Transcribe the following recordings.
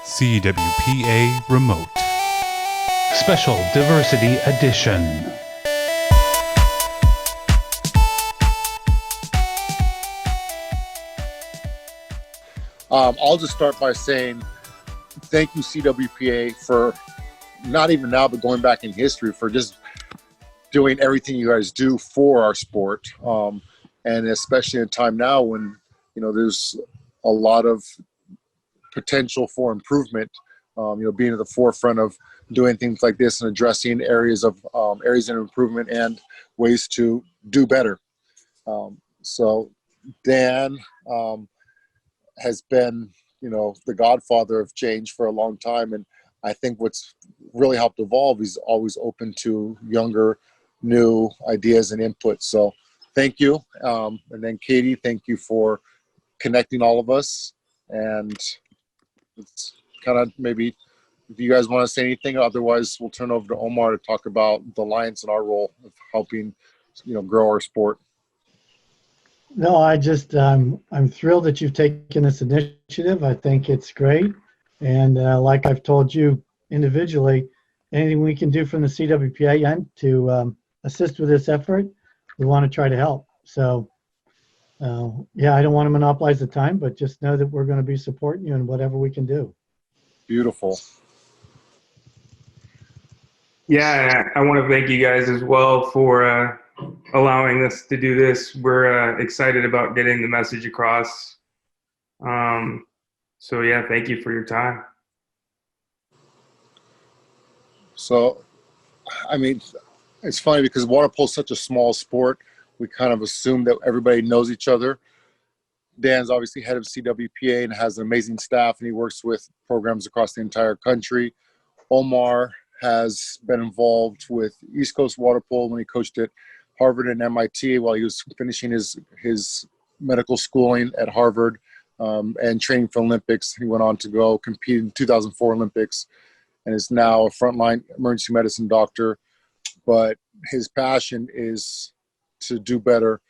CWPA Remote. Special Diversity Edition. I'll just start by saying thank you, CWPA, for not even now, but going back in history, for just doing everything you guys do for our sport. And especially in a time now when, there's a lot of potential for improvement, being at the forefront of doing things like this and addressing areas of improvement and ways to do better. So Dan has been, the godfather of change for a long time. And I think what's really helped evolve is always open to younger, new ideas and input. So thank you. And then Katie, thank you for connecting all of us. And it's kind of maybe if you guys want to say anything, otherwise we'll turn over to Omar to talk about the Alliance and our role of helping, grow our sport. No, I'm thrilled that you've taken this initiative. I think it's great. And like I've told you individually, anything we can do from the CWPA end to assist with this effort, we want to try to help. So, I don't want to monopolize the time, but just know that we're going to be supporting you in whatever we can do. Beautiful. Yeah, I want to thank you guys as well for allowing us to do this. We're excited about getting the message across. Thank you for your time. So, it's funny because water polo is such a small sport. We kind of assume that everybody knows each other. Dan's obviously head of CWPA and has an amazing staff, and he works with programs across the entire country. Omar has been involved with East Coast water polo when he coached at Harvard and MIT while he was finishing his medical schooling at Harvard and training for Olympics. He went on to go compete in 2004 Olympics and is now a frontline emergency medicine doctor. But his passion is to do better,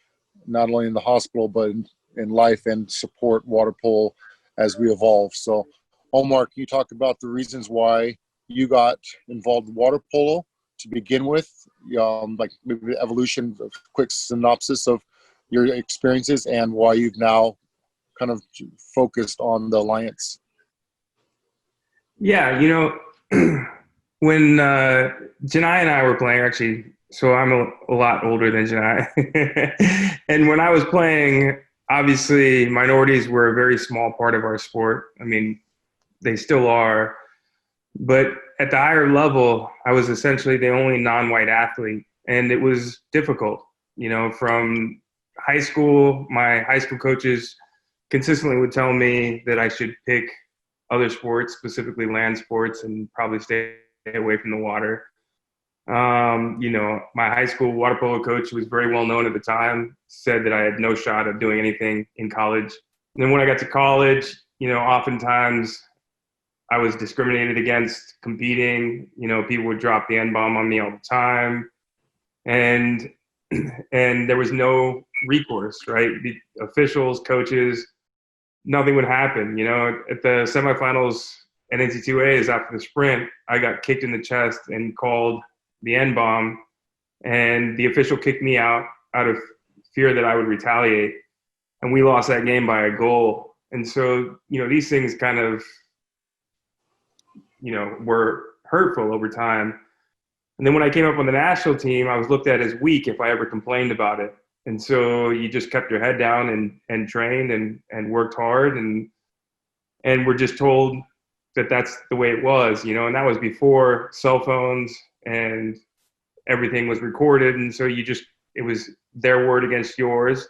not only in the hospital, but in life, and support water polo as we evolve. So, Omar, can you talk about the reasons why you got involved in water polo to begin with? Like maybe the evolution, of quick synopsis of your experiences and why you've now kind of focused on the Alliance. Yeah, when Janai and I were playing, actually, so I'm a lot older than Janai. And when I was playing, obviously minorities were a very small part of our sport. I mean, they still are. But at the higher level, I was essentially the only non-white athlete. And it was difficult, from high school. My high school coaches consistently would tell me that I should pick other sports, specifically land sports, and probably stay away from the water. My high school water polo coach, who was very well known at the time, said that I had no shot of doing anything in college. And then when I got to college, oftentimes I was discriminated against competing. People would drop the N-bomb on me all the time. And there was no recourse, right? The officials, coaches, nothing would happen. At the semifinals at NC2As after the sprint, I got kicked in the chest and called the N-bomb, and the official kicked me out of fear that I would retaliate. And we lost that game by a goal. And so, these things kind of, were hurtful over time. And then when I came up on the national team, I was looked at as weak if I ever complained about it. And so you just kept your head down and trained and worked hard and were just told that that's the way it was, and that was before cell phones and everything was recorded. And so it was their word against yours.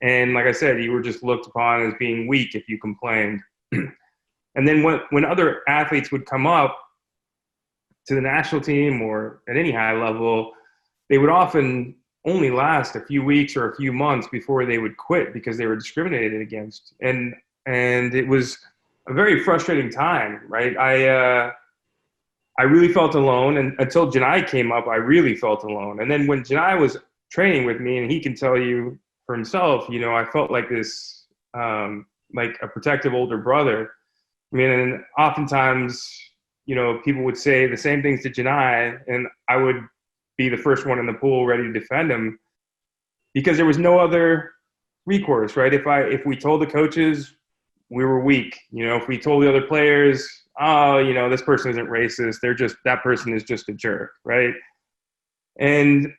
And like I said, you were just looked upon as being weak if you complained. And then when other athletes would come up to the national team or at any high level, they would often only last a few weeks or a few months before they would quit because they were discriminated against. And it was a very frustrating time, right? I really felt alone, and until Janai came up, I really felt alone. And then when Janai was training with me, and he can tell you for himself, I felt like this, like a protective older brother. I mean, and oftentimes, people would say the same things to Janai, and I would be the first one in the pool ready to defend him because there was no other recourse, right? If we told the coaches we were weak, if we told the other players, oh, this person isn't racist, that person is just a jerk, right? And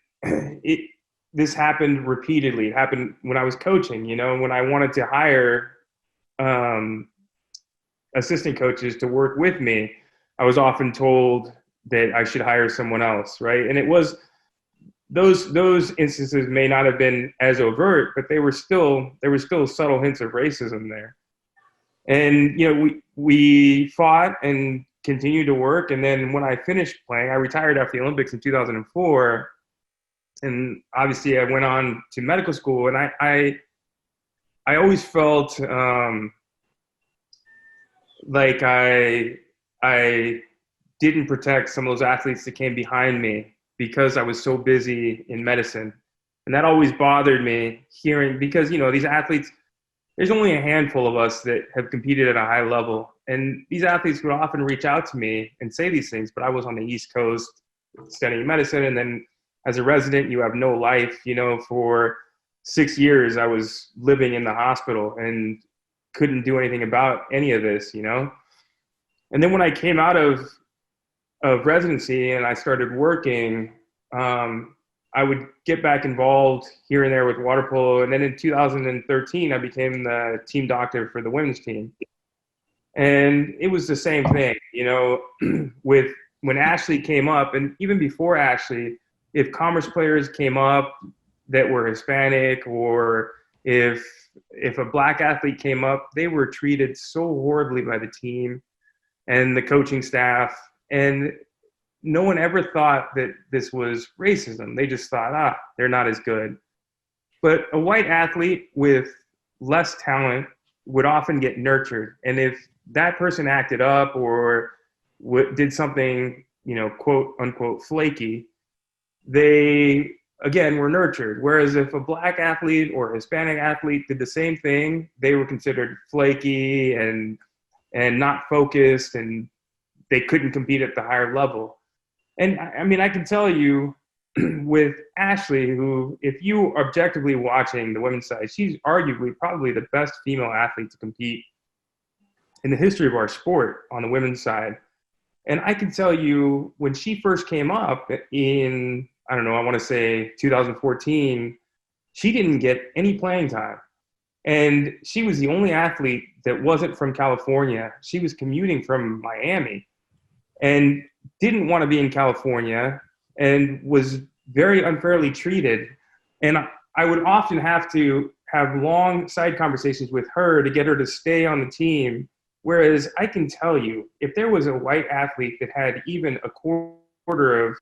this happened repeatedly. It happened when I was coaching, when I wanted to hire assistant coaches to work with me, I was often told that I should hire someone else, right? And it was those instances may not have been as overt, but there were still subtle hints of racism there. And we fought and continued to work. And then when I finished playing, I retired after the Olympics in 2004. And obviously I went on to medical school, and I always felt like I didn't protect some of those athletes that came behind me because I was so busy in medicine. And that always bothered me hearing, because, these athletes, there's only a handful of us that have competed at a high level. And these athletes would often reach out to me and say these things, but I was on the East Coast studying medicine. And then as a resident, you have no life. For 6 years, I was living in the hospital and couldn't do anything about any of this, And then when I came out of residency and I started working, I would get back involved here and there with water polo. And then in 2013, I became the team doctor for the women's team. And it was the same thing, with when Ashley came up, and even before Ashley, if Commerce players came up that were Hispanic, or if a black athlete came up, they were treated so horribly by the team and the coaching staff. And no one ever thought that this was racism. They just thought, they're not as good. But a white athlete with less talent would often get nurtured. And if that person acted up or did something, quote unquote, flaky, they, again, were nurtured. Whereas if a black athlete or Hispanic athlete did the same thing, they were considered flaky and not focused, and they couldn't compete at the higher level. And I mean, I can tell you with Ashley, who, if you are objectively watching the women's side, she's arguably probably the best female athlete to compete in the history of our sport on the women's side. And I can tell you, when she first came up in, I want to say 2014, she didn't get any playing time. And she was the only athlete that wasn't from California. She was commuting from Miami and didn't want to be in California and was very unfairly treated. And I would often have to have long side conversations with her to get her to stay on the team. Whereas I can tell you, if there was a white athlete that had even a quarter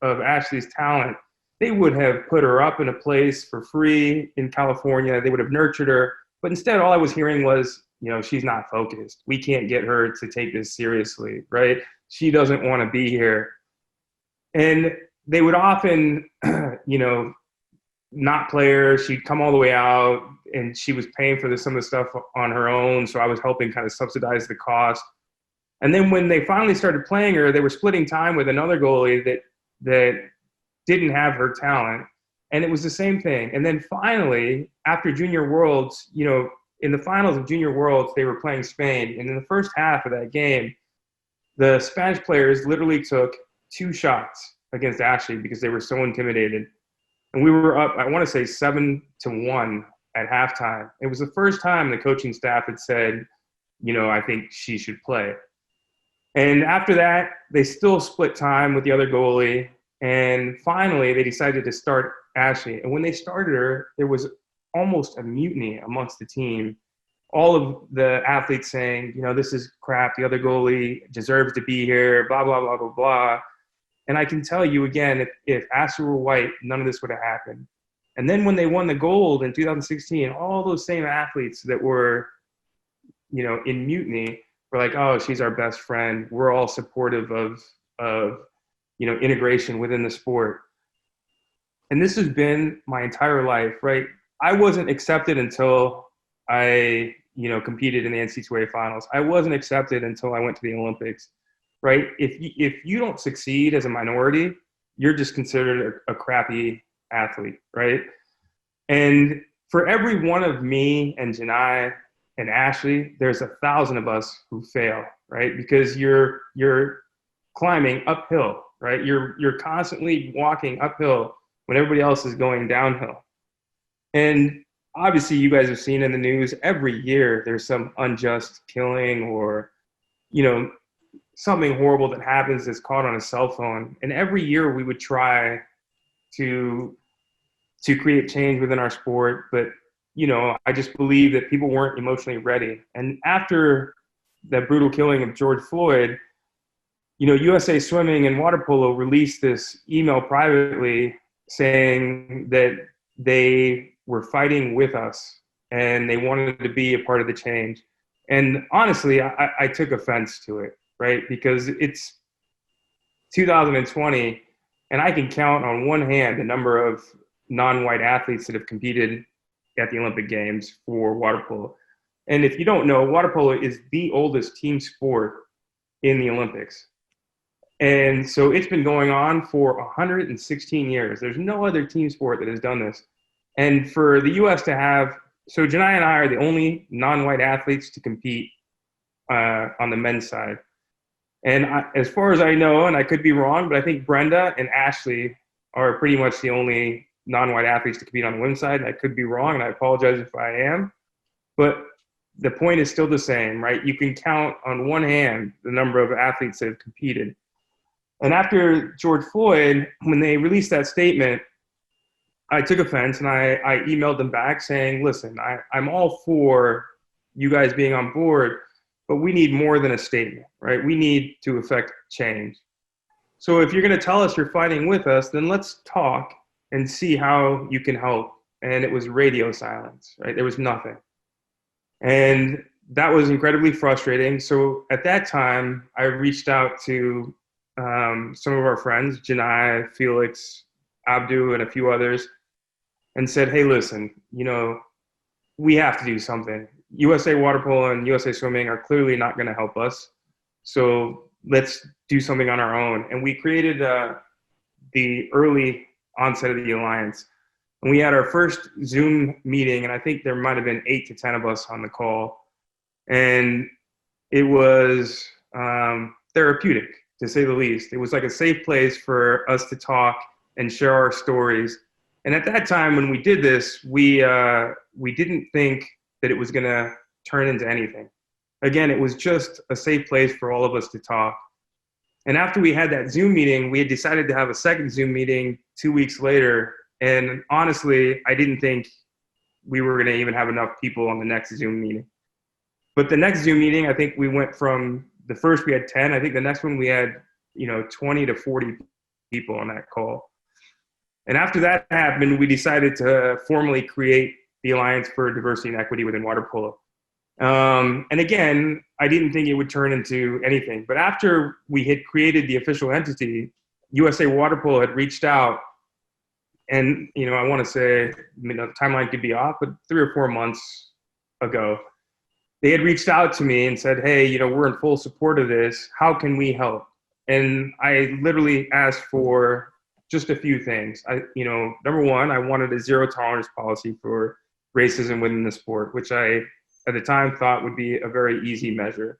of Ashley's talent, they would have put her up in a place for free in California. They would have nurtured her. But instead, all I was hearing was, she's not focused. We can't get her to take this seriously, right? She doesn't want to be here. And they would often, not play her. She'd come all the way out, and she was paying for some of the stuff on her own. So I was helping kind of subsidize the cost. And then when they finally started playing her, they were splitting time with another goalie that didn't have her talent. And it was the same thing. And then finally, after Junior Worlds, in the finals of Junior Worlds, they were playing Spain. And in the first half of that game, the Spanish players literally took 2 shots against Ashley because they were so intimidated. And we were up, I want to say 7-1 at halftime. It was the first time the coaching staff had said, I think she should play. And after that, they still split time with the other goalie. And finally, they decided to start Ashley. And when they started her, there was almost a mutiny amongst the team. All of the athletes saying, this is crap. The other goalie deserves to be here, blah, blah, blah, blah, blah. And I can tell you again, if Ashley were white, none of this would have happened. And then when they won the gold in 2016, all those same athletes that were, in mutiny were like, oh, she's our best friend. We're all supportive of integration within the sport. And this has been my entire life, right? I wasn't accepted until I competed in the NCAA finals. I wasn't accepted until I went to the Olympics, right? If you don't succeed as a minority, you're just considered a crappy athlete, right? And for every one of me and Janai and Ashley, there's 1,000 of us who fail, right? Because you're climbing uphill, right? You're constantly walking uphill when everybody else is going downhill. And obviously you guys have seen in the news every year there's some unjust killing or, something horrible that happens that's caught on a cell phone. And every year we would try to create change within our sport. But, I just believe that people weren't emotionally ready. And after that brutal killing of George Floyd, USA Swimming and Water Polo released this email privately saying that they were fighting with us and they wanted to be a part of the change. And honestly, I took offense to it, right? Because it's 2020 and I can count on one hand the number of non-white athletes that have competed at the Olympic Games for water polo. And if you don't know, water polo is the oldest team sport in the Olympics. And so it's been going on for 116 years. There's no other team sport that has done this. And for the U.S. to have, so Janai and I are the only non-white athletes to compete on the men's side. And as far as I know, and I could be wrong, but I think Brenda and Ashley are pretty much the only non-white athletes to compete on the women's side. And I could be wrong, and I apologize if I am. But the point is still the same, right? You can count on one hand the number of athletes that have competed. And after George Floyd, when they released that statement, I took offense and I emailed them back saying, listen, I'm all for you guys being on board, but we need more than a statement, right? We need to affect change. So if you're going to tell us you're fighting with us, then let's talk and see how you can help. And it was radio silence, right? There was nothing. And that was incredibly frustrating. So at that time, I reached out to some of our friends, Janai, Felix, Abdu, and a few others, and said, hey, listen, we have to do something. USA Water Polo and USA Swimming are clearly not going to help us. So let's do something on our own. And we created the early onset of the Alliance. And we had our first Zoom meeting, and I think there might have been 8 to 10 of us on the call. And it was therapeutic, to say the least. It was like a safe place for us to talk and share our stories. And at that time, when we did this, we didn't think that it was going to turn into anything. Again, it was just a safe place for all of us to talk. And after we had that Zoom meeting, we had decided to have a second Zoom meeting 2 weeks later. And honestly, I didn't think we were going to even have enough people on the next Zoom meeting. But the next Zoom meeting, I think we went from the first we had 10. I think the next one we had, 20 to 40 people on that call. And after that happened, we decided to formally create the Alliance for Diversity and Equity within water polo. And again, I didn't think it would turn into anything. But after we had created the official entity, USA Water Polo had reached out. And, I want to say, the timeline could be off, but 3 or 4 months ago, they had reached out to me and said, hey, we're in full support of this. How can we help? And I literally asked for just a few things. Number one, I wanted a zero tolerance policy for racism within the sport, which I, at the time, thought would be a very easy measure.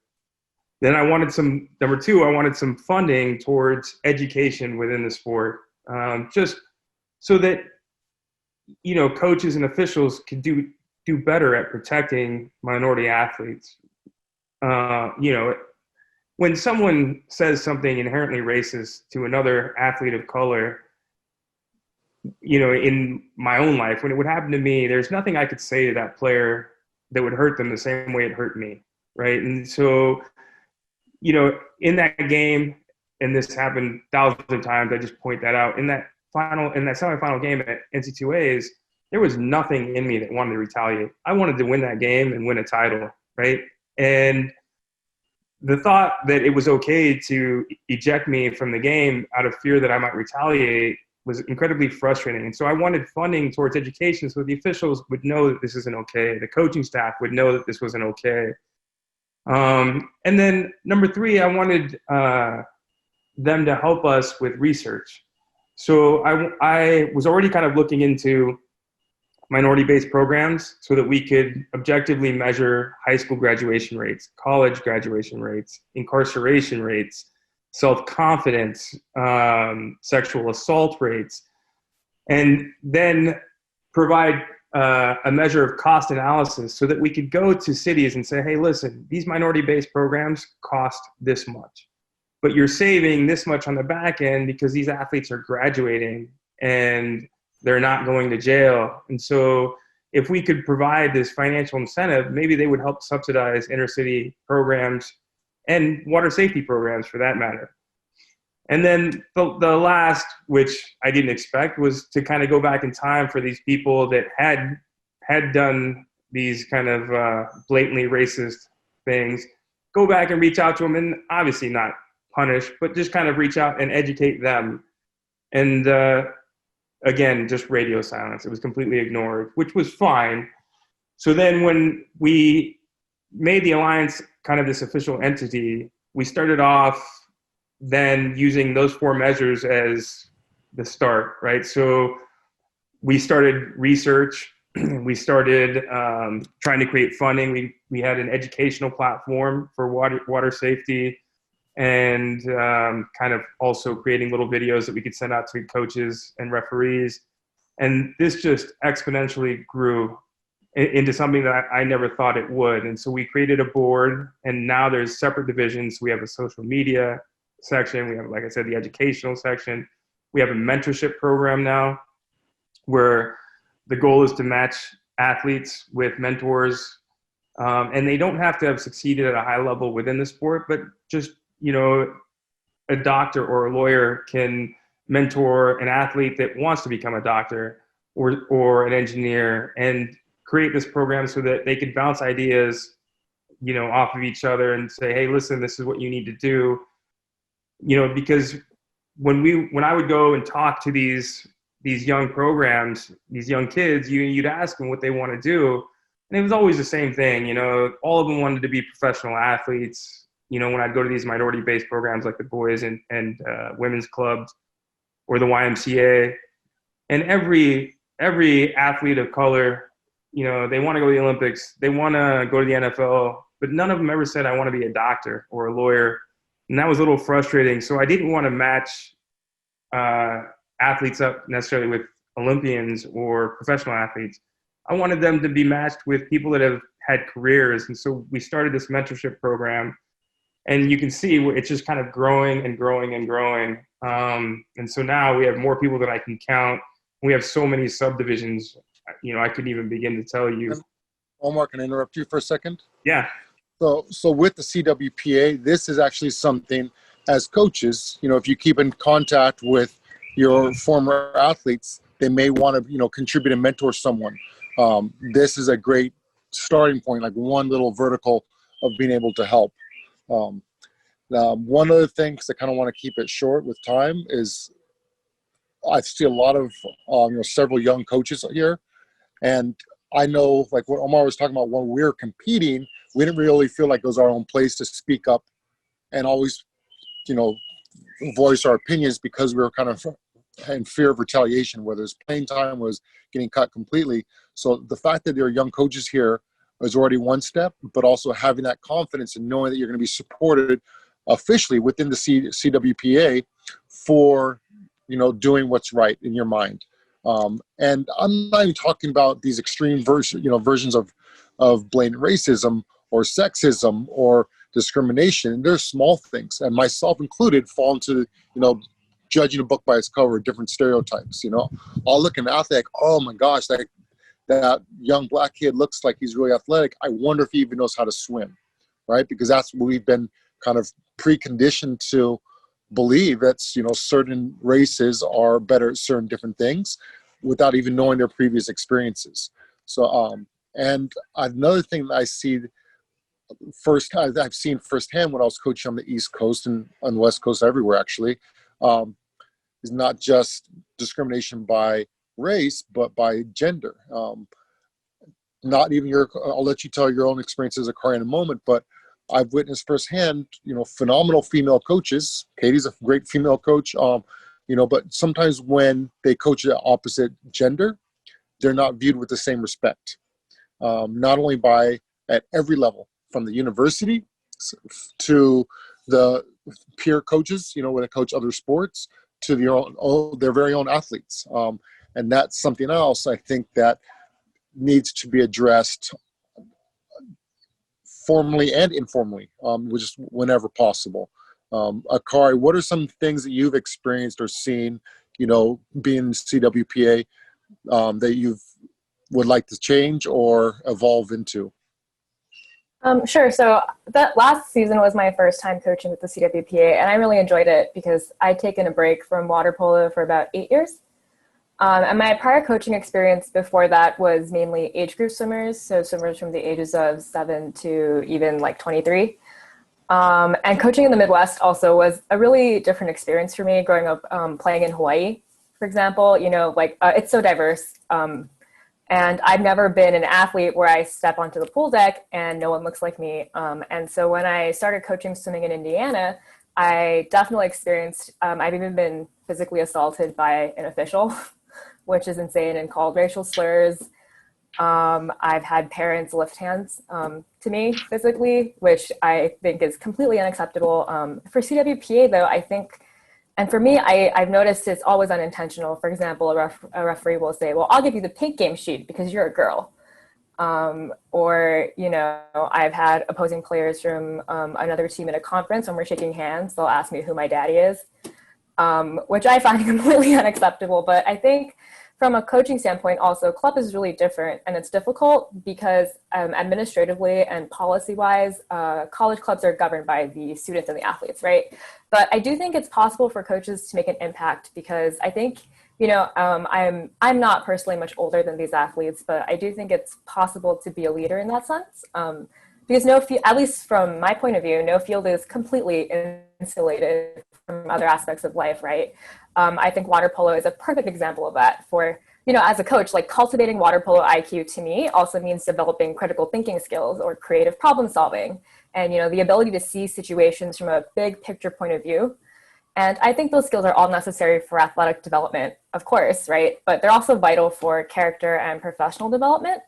Then number two, I wanted some funding towards education within the sport, just so that, coaches and officials could do better at protecting minority athletes. When someone says something inherently racist to another athlete of color, in my own life, when it would happen to me, there's nothing I could say to that player that would hurt them the same way it hurt me, right? And so, in that game, and this happened thousands of times, I just point that out, in that semifinal game at NC2As, there was nothing in me that wanted to retaliate. I wanted to win that game and win a title, right? And the thought that it was okay to eject me from the game out of fear that I might retaliate was incredibly frustrating. And so I wanted funding towards education so the officials would know that this isn't okay. The coaching staff would know that this wasn't okay. And then number three, I wanted them to help us with research. So I was already kind of looking into minority-based programs so that we could objectively measure high school graduation rates, college graduation rates, incarceration rates, self-confidence, sexual assault rates, and then provide a measure of cost analysis so that we could go to cities and say, hey, listen, these minority-based programs cost this much, but you're saving this much on the back end because these athletes are graduating and they're not going to jail. And so if we could provide this financial incentive, maybe they would help subsidize inner city programs and water safety programs for that matter. And then the last, which I didn't expect, was to kind of go back in time for these people that had done these kind of blatantly racist things, go back and reach out to them, and obviously not punish, but just kind of reach out and educate them. And again, just radio silence. It was completely ignored, which was fine. So then when we made the Alliance kind of this official entity, we started off then using those four measures as the start, right? So we started research. We started trying to create funding. We had an educational platform for water safety, and kind of also creating little videos that we could send out to coaches and referees. And this just exponentially grew into something that I never thought it would. And so we created a board, and now there's separate divisions. We have a social media section. We have, like I said, the educational section. We have a mentorship program now where the goal is to match athletes with mentors. And they don't have to have succeeded at a high level within the sport, but just, a doctor or a lawyer can mentor an athlete that wants to become a doctor or an engineer, and create this program so that they could bounce ideas, off of each other and say, hey, listen, this is what you need to do. Because when I would go and talk to these young programs, these young kids, you'd ask them what they want to do. And it was always the same thing. All of them wanted to be professional athletes. When I'd go to these minority-based programs like the boys and women's clubs or the YMCA, and every athlete of color, they want to go to the Olympics, they want to go to the NFL, but none of them ever said, I want to be a doctor or a lawyer. And that was a little frustrating. So I didn't want to match athletes up necessarily with Olympians or professional athletes. I wanted them to be matched with people that have had careers. And so we started this mentorship program, and you can see it's just kind of growing and growing and growing. And so now we have more people than I can count. We have so many subdivisions, I couldn't even begin to tell you. Omar, can I interrupt you for a second? Yeah. So with the CWPA, this is actually something as coaches, if you keep in contact with your former athletes, they may want to, contribute and mentor someone. This is a great starting point, like one little vertical of being able to help. One other thing, because I kind of want to keep it short with time, is I see a lot of, several young coaches here. And I know, like what Omar was talking about, when we were competing, we didn't really feel like it was our own place to speak up and always, voice our opinions, because we were kind of in fear of retaliation, whether it's playing time was getting cut completely. So the fact that there are young coaches here is already one step, but also having that confidence and knowing that you're going to be supported officially within the CWPA for, doing what's right in your mind. And I'm not even talking about these extreme versions of blatant racism or sexism or discrimination. There's small things, and myself included, fall into, judging a book by its cover, different stereotypes. I'll look at an athlete like, oh my gosh, that young black kid looks like he's really athletic. I wonder if he even knows how to swim, right? Because that's what we've been kind of preconditioned to believe, that certain races are better at certain different things without even knowing their previous experiences. So, and another thing that I see I've seen firsthand when I was coaching on the East Coast and on the West Coast, everywhere actually, is not just discrimination by race, but by gender. Not even I'll let you tell your own experience as a car in a moment, but I've witnessed firsthand, phenomenal female coaches. Katie's a great female coach, but sometimes when they coach the opposite gender, they're not viewed with the same respect. Not only at every level, from the university to the peer coaches, when they coach other sports, to their very own athletes. And that's something else I think that needs to be addressed formally and informally, just whenever possible. Akari, what are some things that you've experienced or seen, being CWPA, that you would like to change or evolve into? Sure. So that last season was my first time coaching with the CWPA, and I really enjoyed it because I'd taken a break from water polo for about 8 years. And my prior coaching experience before that was mainly age group swimmers, so swimmers from the ages of 7 to even like 23. And coaching in the Midwest also was a really different experience for me growing up, playing in Hawaii, for example. It's so diverse. And I've never been an athlete where I step onto the pool deck and no one looks like me. And so when I started coaching swimming in Indiana, I definitely experienced, I've even been physically assaulted by an official, which is insane, and called racial slurs. I've had parents lift hands to me physically, which I think is completely unacceptable. For CWPA though, I think, and for me, I've noticed it's always unintentional. For example, a referee will say, well, I'll give you the pink game sheet because you're a girl. Or, I've had opposing players from another team at a conference when we're shaking hands, they'll ask me who my daddy is, which I find completely unacceptable. But I think from a coaching standpoint, also, club is really different, and it's difficult because administratively and policy-wise, college clubs are governed by the students and the athletes, right? But I do think it's possible for coaches to make an impact because I think, I'm not personally much older than these athletes, but I do think it's possible to be a leader in that sense. Because at least from my point of view, no field is completely insulated from other aspects of life, right? I think water polo is a perfect example of that. For, as a coach, like cultivating water polo IQ to me also means developing critical thinking skills or creative problem solving, and, the ability to see situations from a big picture point of view. And I think those skills are all necessary for athletic development, of course, right? But they're also vital for character and professional development.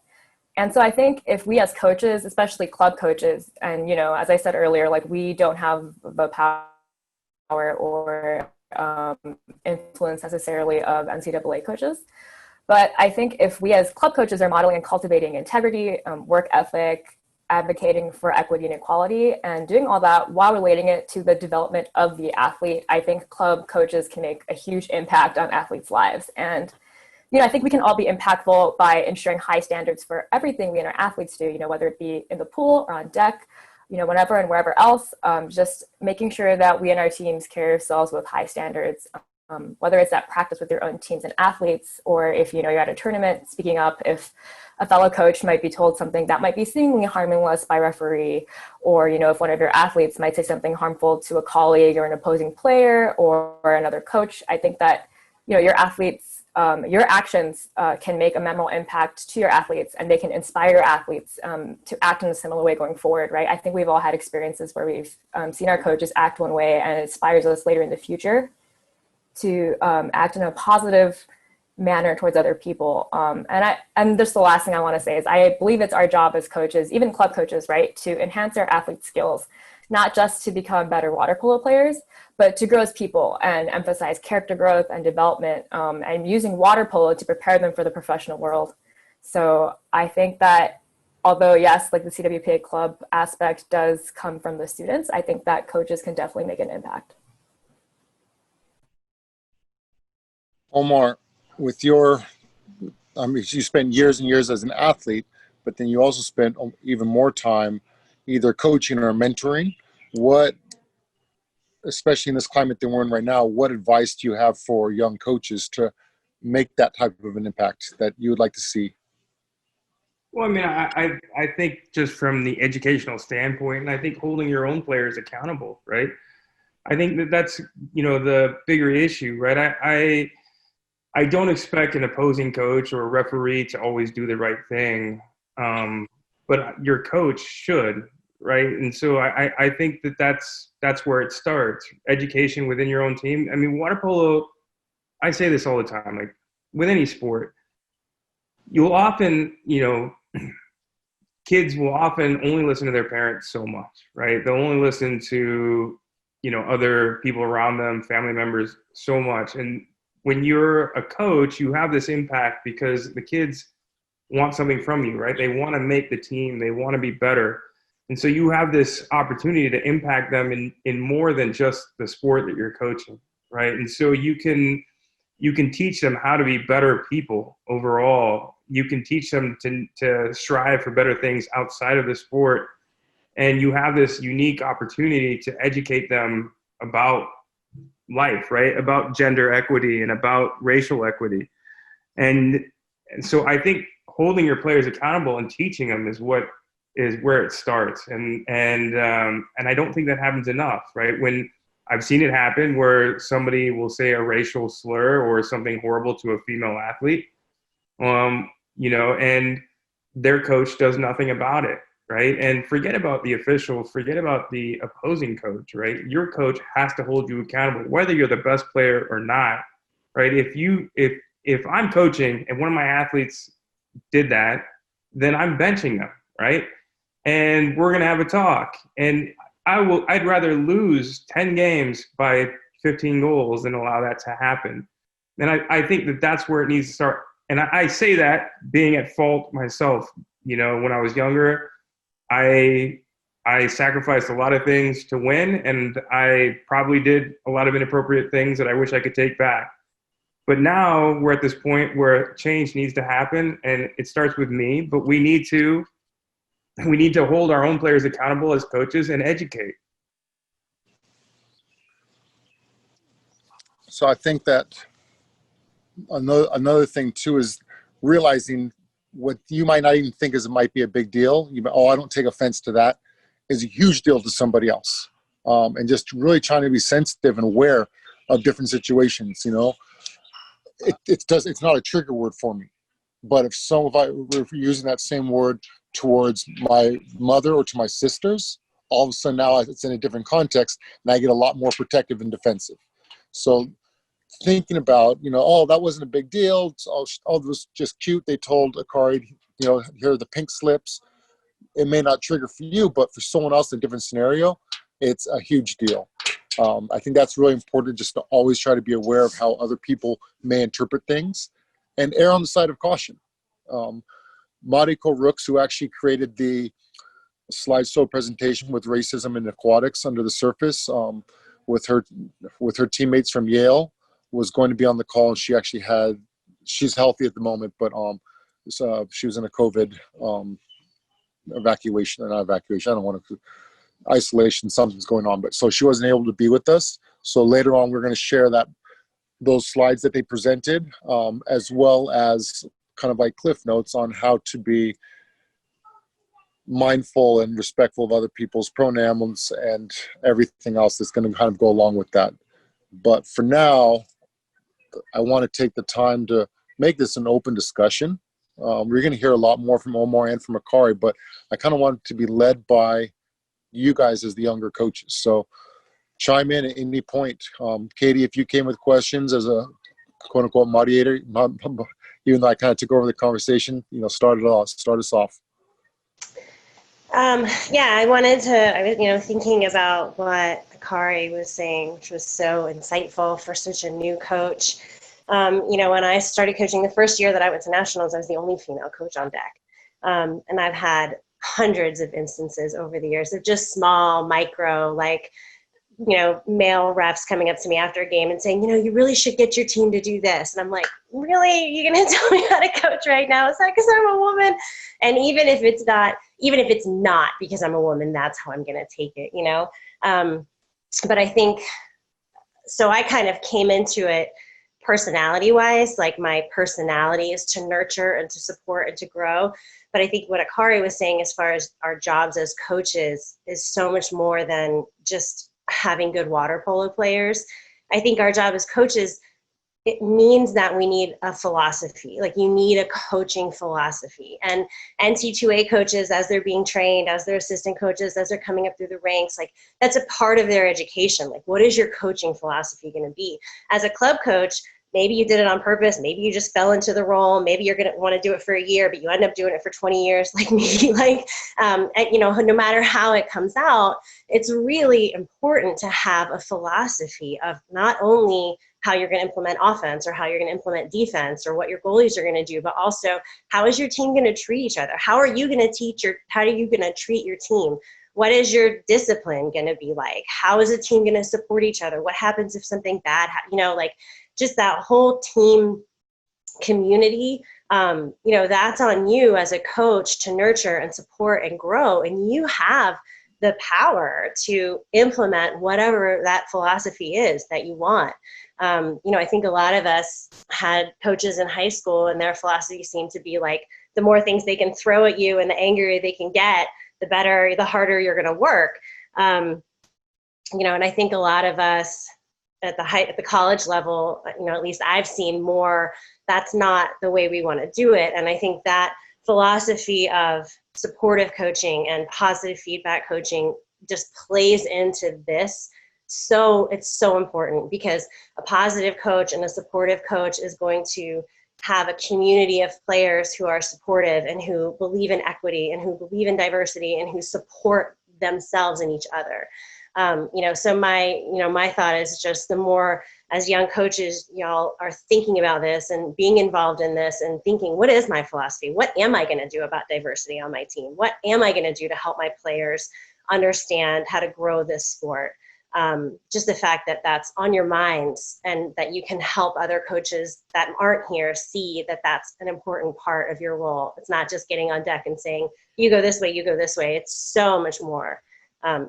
And so I think if we as coaches, especially club coaches, and, as I said earlier, like we don't have the power or influence necessarily of NCAA coaches. But I think if we as club coaches are modeling and cultivating integrity, work ethic, advocating for equity and equality, and doing all that while relating it to the development of the athlete, I think club coaches can make a huge impact on athletes' lives. And, I think we can all be impactful by ensuring high standards for everything we and our athletes do, whether it be in the pool or on deck, whenever and wherever else, just making sure that we and our teams carry ourselves with high standards, whether it's at practice with your own teams and athletes, or if, you're at a tournament, speaking up if a fellow coach might be told something that might be seemingly harmless by referee, or, if one of your athletes might say something harmful to a colleague or an opposing player or another coach. I think that, your athletes, your actions can make a memorable impact to your athletes, and they can inspire your athletes to act in a similar way going forward, right? I think we've all had experiences where we've seen our coaches act one way, and it inspires us later in the future to act in a positive manner towards other people. And just the last thing I want to say is I believe it's our job as coaches, even club coaches, right, to enhance our athletes' skills, not just to become better water polo players, but to grow as people and emphasize character growth and development, and using water polo to prepare them for the professional world. So I think that although, yes, like the CWPA club aspect does come from the students, I think that coaches can definitely make an impact. Omar, with you spent years and years as an athlete, but then you also spent even more time either coaching or mentoring. What, especially in this climate that we're in right now, what advice do you have for young coaches to make that type of an impact that you would like to see? Well, I mean, I think just from the educational standpoint, and I think holding your own players accountable, right? I think that's, the bigger issue, right? I don't expect an opposing coach or a referee to always do the right thing, but your coach should, right? And so I think that's where it starts. Education within your own team. I mean, water polo, I say this all the time, like with any sport, you'll often, kids will often only listen to their parents so much, right? They'll only listen to, other people around them, family members so much. And when you're a coach, you have this impact because the kids want something from you, right? They want to make the team, they want to be better. And so you have this opportunity to impact them in more than just the sport that you're coaching, right? And so you can teach them how to be better people overall. You can teach them to strive for better things outside of the sport. And you have this unique opportunity to educate them about life, right? About gender equity and about racial equity. And so I think holding your players accountable and teaching them is where it starts. And I don't think that happens enough, right? When I've seen it happen where somebody will say a racial slur or something horrible to a female athlete, and their coach does nothing about it, right? And forget about the official, forget about the opposing coach, right? Your coach has to hold you accountable, whether you're the best player or not, right? If I'm coaching and one of my athletes did that, then I'm benching them, right? And we're gonna have a talk. And I'd rather lose 10 games by 15 goals than allow that to happen. And I think that's where it needs to start. And I say that being at fault myself. When I was younger, I sacrificed a lot of things to win, and I probably did a lot of inappropriate things that I wish I could take back. But now we're at this point where change needs to happen, and it starts with me, but we need to hold our own players accountable as coaches and educate. So I think that another thing too is realizing what you might not even think is it might be a big deal. I don't take offense to that, is a huge deal to somebody else. And just really trying to be sensitive and aware of different situations. It's not a trigger word for me, but if we're using that same word towards my mother or to my sisters, all of a sudden now it's in a different context and I get a lot more protective and defensive. So thinking about, that wasn't a big deal. It was just cute. They told Akari, here are the pink slips. It may not trigger for you, but for someone else in a different scenario, it's a huge deal. I think that's really important, just to always try to be aware of how other people may interpret things and err on the side of caution. Mariko Rooks, who actually created the slideshow presentation with racism in aquatics under the surface, with her teammates from Yale, was going to be on the call, and she's healthy at the moment, but she was in a COVID isolation. I don't want to isolation. Something's going on, but so she wasn't able to be with us. So later on, we're going to share those slides that they presented, as well as kind of like cliff notes on how to be mindful and respectful of other people's pronouns and everything else that's going to kind of go along with that. But for now, I want to take the time to make this an open discussion. We're going to hear a lot more from Omar and from Akari, but I kind of want it to be led by you guys as the younger coaches. So chime in at any point. Katie, if you came with questions as a quote unquote moderator, even though I kind of took over the conversation, start us off. I wanted to, I was, thinking about what Akari was saying, which was so insightful for such a new coach. When I started coaching the first year that I went to nationals, I was the only female coach on deck. And I've had hundreds of instances over the years of just small, micro, male refs coming up to me after a game and saying, you really should get your team to do this. And I'm like, really? You're going to tell me how to coach right now? Is that because I'm a woman? And even if it's not because I'm a woman, that's how I'm going to take it, But I think, so I kind of came into it personality-wise, like my personality is to nurture and to support and to grow. But I think what Akari was saying as far as our jobs as coaches is so much more than just having good water polo players. I think our job as coaches it means that we need a philosophy. Like, you need a coaching philosophy. And NC2A coaches, as they're being trained, as their assistant coaches, as they're coming up through the ranks, like, that's a part of their education. Like, what is your coaching philosophy going to be? As a club coach, maybe you did it on purpose. Maybe you just fell into the role. Maybe you're going to want to do it for a year, but you end up doing it for 20 years, like me. Like, and, you know, no matter how it comes out, it's really important to have a philosophy of not only how you're going to implement offense or how you're going to implement defense or what your goalies are going to do, but also how is your team going to treat each other? How are you going to how are you going to treat your team? What is your discipline going to be like? How is a team going to support each other? What happens if something bad, you know, like just that whole team community, you know, that's on you as a coach to nurture and support and grow. And you have the power to implement whatever that philosophy is that you want. You know, I think a lot of us had coaches in high school and their philosophy seemed to be like, the more things they can throw at you and the angrier they can get, the harder you're going to work. You know, and I think a lot of us at the college level, you know, at least I've seen more, that's not the way we want to do it. And I think that philosophy of supportive coaching and positive feedback coaching just plays into this. So it's so important, because a positive coach and a supportive coach is going to have a community of players who are supportive and who believe in equity and who believe in diversity and who support themselves and each other. You know, so my thought is just, the more as young coaches, y'all are thinking about this and being involved in this and thinking, what is my philosophy? What am I going to do about diversity on my team? What am I going to do to help my players understand how to grow this sport? Just the fact that that's on your minds and that you can help other coaches that aren't here see that that's an important part of your role. It's not just getting on deck and saying, you go this way, you go this way. It's so much more. I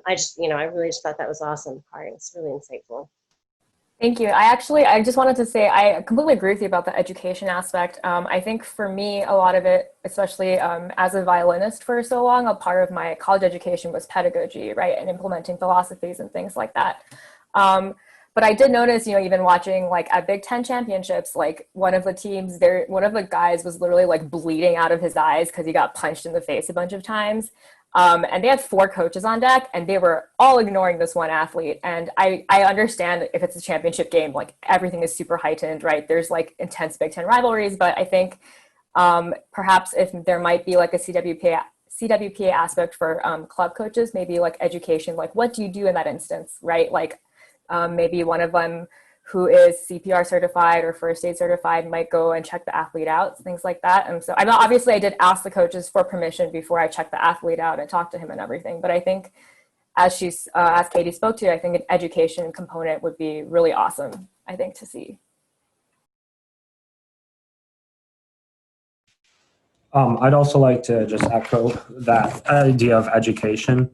really just thought that was awesome, Kari. It's really insightful. Thank you. I just wanted to say, I completely agree with you about the education aspect. I think for me, a lot of it, especially as a violinist for so long, a part of my college education was pedagogy, right? And implementing philosophies and things like that. But I did notice, you know, even watching like at Big Ten championships, like one of the guys was literally like bleeding out of his eyes because he got punched in the face a bunch of times. And they had 4 coaches on deck and they were all ignoring this one athlete. And I understand if it's a championship game, like everything is super heightened, right? There's like intense Big Ten rivalries, but I think perhaps if there might be like a CWPA aspect for club coaches, maybe like education, like what do you do in that instance, right? Like maybe one of them who is CPR certified or first aid certified might go and check the athlete out, things like that. And so I did ask the coaches for permission before I checked the athlete out and talked to him and everything. But I think as Katie spoke to, I think an education component would be really awesome, I think, to see. I'd also like to just echo that idea of education.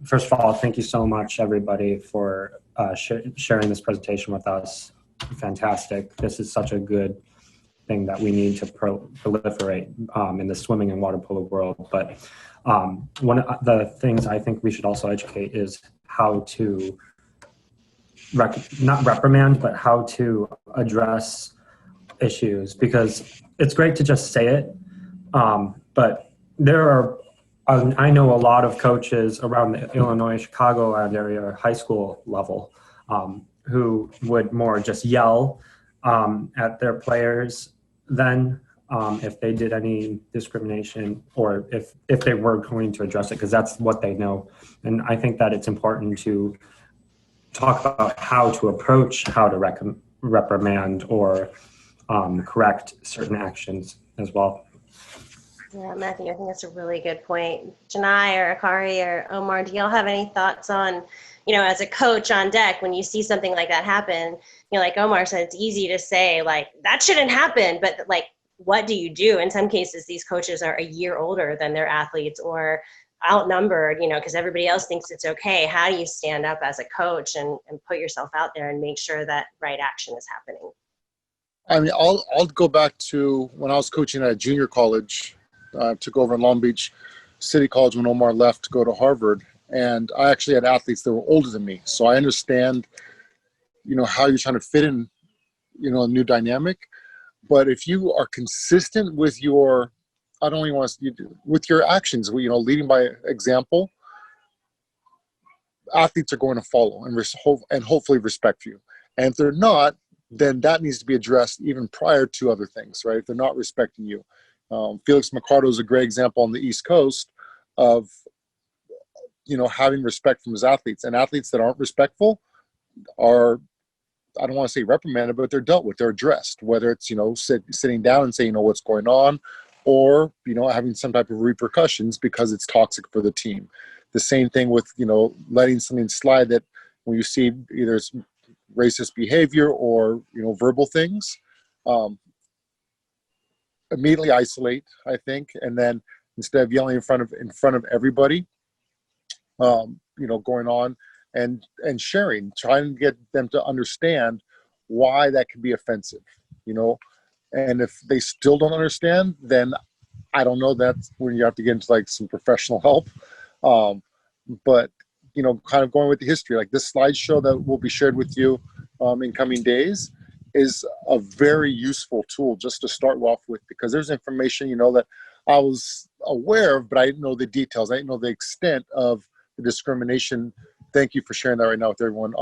First of all, thank you so much, everybody, for sharing this presentation with us. Fantastic. This is such a good thing that we need to proliferate in the swimming and water polo world. But one of the things I think we should also educate is how to not reprimand, but how to address issues, because it's great to just say it. But there are, I know a lot of coaches around the Illinois, Chicago area, high school level, who would more just yell at their players than if they did any discrimination, or if they were going to address it, because that's what they know. And I think that it's important to talk about how to approach, how to reprimand or correct certain actions as well. Yeah, Matthew, I think that's a really good point. Janai or Akari or Omar, do y'all have any thoughts on, you know, as a coach on deck, when you see something like that happen, you know, like Omar said, it's easy to say, like, that shouldn't happen, but like, what do you do? In some cases, these coaches are a year older than their athletes or outnumbered, you know, because everybody else thinks it's okay. How do you stand up as a coach and put yourself out there and make sure that right action is happening? I mean, I'll go back to when I was coaching at a junior college. I took over in Long Beach City College when Omar left to go to Harvard. And I actually had athletes that were older than me. So I understand, you know, how you're trying to fit in a new dynamic. But if you are consistent with your, I don't even want to, with your actions, leading by example, athletes are going to follow and hopefully respect you. And if they're not, then that needs to be addressed even prior to other things, right? If they're not respecting you. Felix Mercado is a great example on the East Coast of, having respect from his athletes. And athletes that aren't respectful are, I don't want to say reprimanded, but they're dealt with, they're addressed, whether it's, sitting down and saying, what's going on, or, having some type of repercussions because it's toxic for the team. The same thing with, letting something slide that when you see either it's racist behavior or, verbal things, immediately isolate, I think. And then instead of yelling in front of everybody, going on and sharing, trying to get them to understand why that can be offensive, and if they still don't understand, then I don't know, that's when you have to get into like some professional help. But, kind of going with the history, like this slideshow that will be shared with you in coming days is a very useful tool just to start off with, because there's information, that I was aware of, but I didn't know the details. I didn't know the extent of the discrimination. Thank you for sharing that right now with everyone.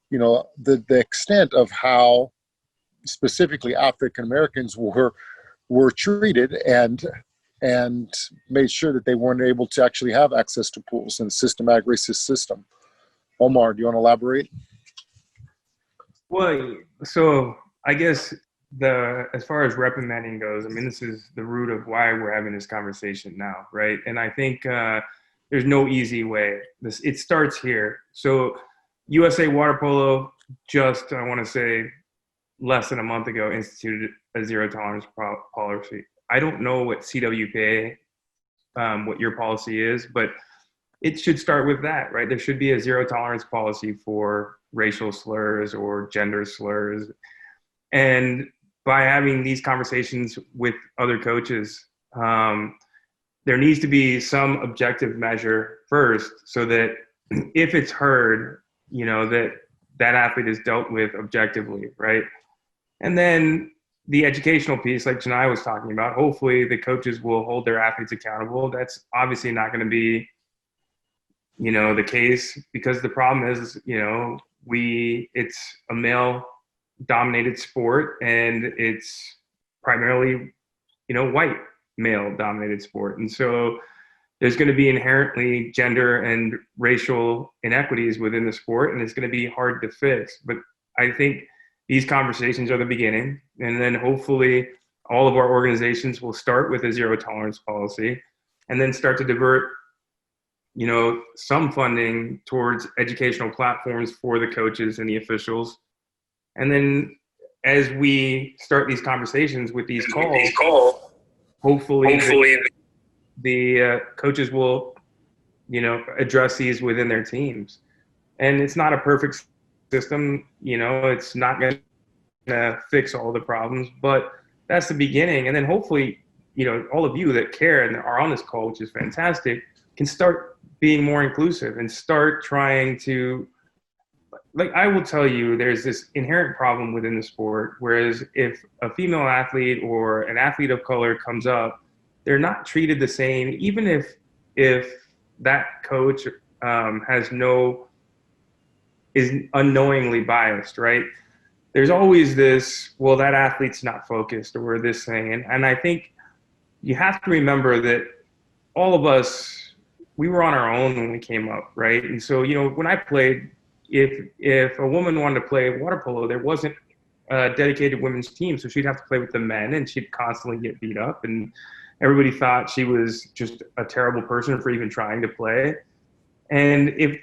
The extent of how specifically African Americans were treated and made sure that they weren't able to actually have access to pools in a systematic racist system. Omar, do you want to elaborate? Well, so I guess as far as reprimanding goes, I mean, this is the root of why we're having this conversation now, right? And I think there's no easy way. It starts here. So USA Water Polo just, I want to say, less than a month ago, instituted a zero tolerance policy. I don't know what CWPA, what your policy is, but it should start with that, right? There should be a zero tolerance policy for racial slurs or gender slurs. And by having these conversations with other coaches, there needs to be some objective measure first, so that if it's heard, that athlete is dealt with objectively, right? And then the educational piece, like Janai was talking about, hopefully the coaches will hold their athletes accountable. That's obviously not going to be, the case, because the problem is, it's a male dominated sport, and it's primarily, white male dominated sport. And so there's going to be inherently gender and racial inequities within the sport, and it's going to be hard to fix. But I think these conversations are the beginning, and then hopefully all of our organizations will start with a zero tolerance policy, and then start to divert, some funding towards educational platforms for the coaches and the officials. And then as we start these conversations with these calls, hopefully the coaches will, address these within their teams. And it's not a perfect system, it's not going to fix all the problems, but that's the beginning. And then hopefully, all of you that care and are on this call, which is fantastic, can start being more inclusive and start trying to, like, I will tell you, there's this inherent problem within the sport, whereas if a female athlete or an athlete of color comes up, they're not treated the same, even if that coach is unknowingly biased, right? There's always this, well, that athlete's not focused, or this thing. And I think you have to remember that all of us, we were on our own when we came up, right? And so, when I played, if a woman wanted to play water polo, there wasn't a dedicated women's team, so she'd have to play with the men, and she'd constantly get beat up, and everybody thought she was just a terrible person for even trying to play. And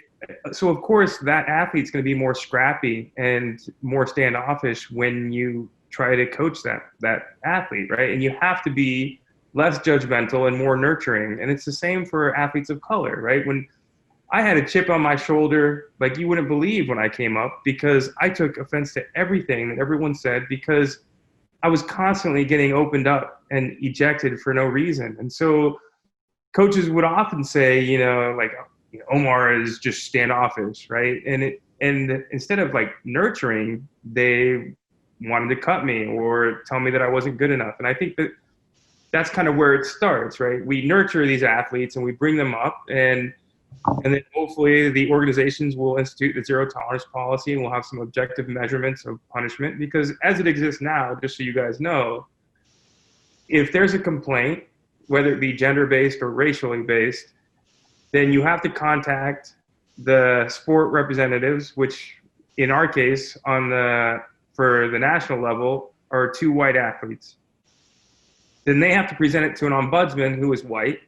so of course that athlete's going to be more scrappy and more standoffish when you try to coach that athlete, right? And you have to be less judgmental and more nurturing. And it's the same for athletes of color, right? When I had a chip on my shoulder, like you wouldn't believe, when I came up, because I took offense to everything that everyone said, because I was constantly getting opened up and ejected for no reason. And so coaches would often say, Omar is just standoffish, right? And instead of like nurturing, they wanted to cut me or tell me that I wasn't good enough. And I think that that's kind of where it starts, right? We nurture these athletes and we bring them up, and then hopefully the organizations will institute the zero tolerance policy and we'll have some objective measurements of punishment. Because as it exists now, just so you guys know, if there's a complaint, whether it be gender-based or racially based, then you have to contact the sport representatives, which in our case for the national level are 2 white athletes. Then they have to present it to an ombudsman who is white.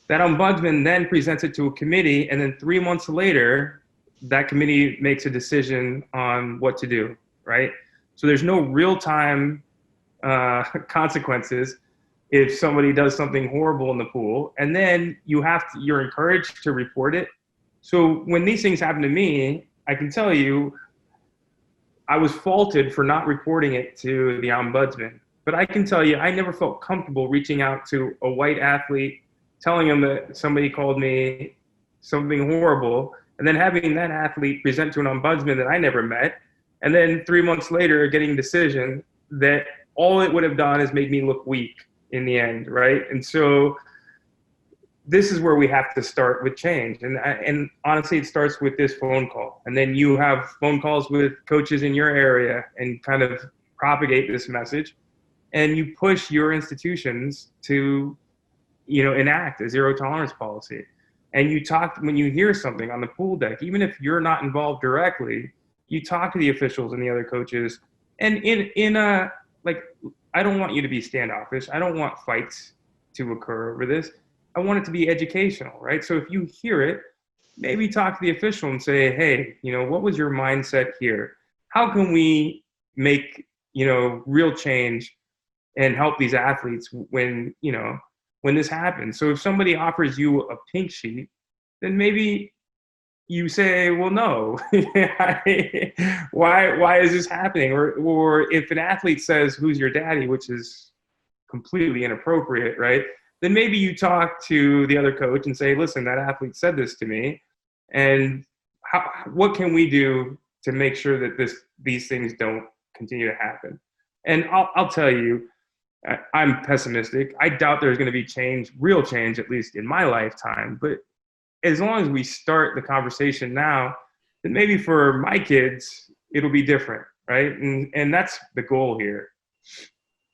That ombudsman then presents it to a committee, and then 3 months later, that committee makes a decision on what to do, right? So there's no real-time consequences if somebody does something horrible in the pool, and then you're encouraged to report it. So when these things happen to me, I can tell you, I was faulted for not reporting it to the ombudsman. But I can tell you, I never felt comfortable reaching out to a white athlete, telling him that somebody called me something horrible, and then having that athlete present to an ombudsman that I never met, and then 3 months later getting a decision that all it would have done is made me look weak in the end, right? And so this is where we have to start with change. And honestly, it starts with this phone call. And then you have phone calls with coaches in your area and kind of propagate this message. And you push your institutions to, enact a zero tolerance policy. And you talk, when you hear something on the pool deck, even if you're not involved directly, you talk to the officials and the other coaches. And I don't want you to be standoffish. I don't want fights to occur over this. I want it to be educational, right? So if you hear it, maybe talk to the official and say, hey, what was your mindset here? How can we make, real change and help these athletes when this happens? So if somebody offers you a pink sheet, then maybe you say, well, no, why is this happening? Or if an athlete says, who's your daddy, which is completely inappropriate, right? Then maybe you talk to the other coach and say, listen, that athlete said this to me. And what can we do to make sure that these things don't continue to happen? And I'll tell you, I'm pessimistic. I doubt there's going to be real change, at least in my lifetime. But as long as we start the conversation now, then maybe for my kids, it'll be different, right? And that's the goal here.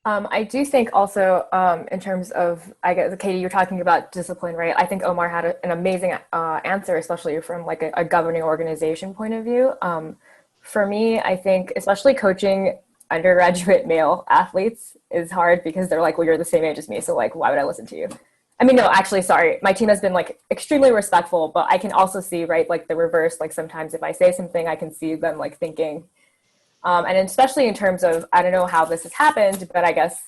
I do think also in terms of, I guess, Katie, you're talking about discipline, right? I think Omar had an amazing answer, especially from like a governing organization point of view. For me, I think especially coaching undergraduate male athletes is hard because they're like, well, you're the same age as me, so like, why would I listen to you? I mean, no, actually, sorry. My team has been like extremely respectful, but I can also see, right, like the reverse. Like sometimes if I say something, I can see them like thinking, and especially in terms of, I don't know how this has happened, but I guess,